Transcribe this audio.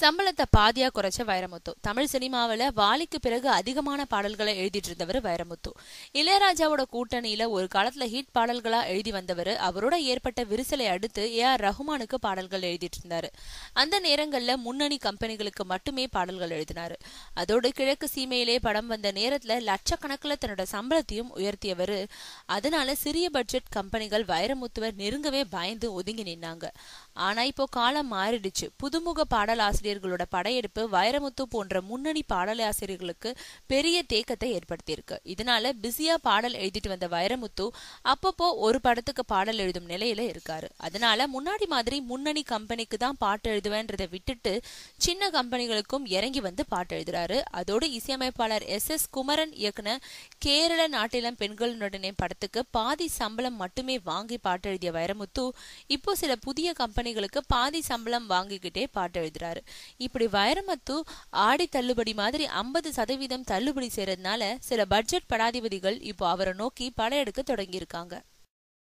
சம்பளத்தை பாதியா குறைச்ச வைரமுத்து. தமிழ் சினிமாவில வாலிக்கு பிறகு அதிகமான பாடல்களை எழுதிட்டு இருந்தவர் வைரமுத்து. இளையராஜாவோட கூட்டணியில ஒரு காலத்துல ஹிட் பாடல்களா எழுதி வந்தவர். அவரோட ஏற்பட்ட விரிசலை அடுத்து AR ரஹ்மானுக்கு பாடல்கள் எழுதிட்டு இருந்தாரு. அந்த நேரங்கள்ல முன்னணி கம்பெனிகளுக்கு மட்டுமே பாடல்கள் எழுதினாரு. அதோடு கிழக்கு சீமையிலே படம் வந்த நேரத்துல லட்சக்கணக்கில் தன்னோட சம்பளத்தையும் உயர்த்தியவர். அதனால சிறிய பட்ஜெட் கம்பெனிகள் வைரமுத்துவை நெருங்கவே பயந்து ஒதுங்கி நின்னாங்க. ஆனா இப்போ காலம் மாறிடுச்சு. புதுமுக பாடல் ஆசிரியர்களோட படையெடுப்பு வைரமுத்து போன்ற முன்னணி பாடலாசிரியர்களுக்கு பெரிய தேக்கத்தை ஏற்படுத்தியிருக்கு. இதனால பிஸியா பாடல் எழுதிட்டு வந்த வைரமுத்து அப்பப்போ ஒரு படத்துக்கு பாடல் எழுதும் நிலையில இருக்காரு. அதனால முன்னாடி மாதிரி முன்னணி கம்பெனிக்கு தான் பாட்டு எழுதுவேன்றதை விட்டுட்டு சின்ன கம்பெனிகளுக்கும் இறங்கி வந்து பாட்டு எழுதுறாரு. அதோடு இசையமைப்பாளர் SS குமரன் இயக்குன கேரள நாட்டிலம் பெண்களுடனே படத்துக்கு பாதி சம்பளம் மட்டுமே வாங்கி பாட்டு எழுதிய வைரமுத்து இப்போ சில புதிய கம்பெனிகளுக்கு பாதி சம்பளம் வாங்கிக்கிட்டே பாட்டு எழுதுறாரு. இப்படி வைரமுத்து ஆடி தள்ளுபடி மாதிரி 50% தள்ளுபடி செய்யறதுனால சில பட்ஜெட் படாதிபதிகள் இப்போ அவரை நோக்கி படம் எடுக்க தொடங்கி இருக்காங்க.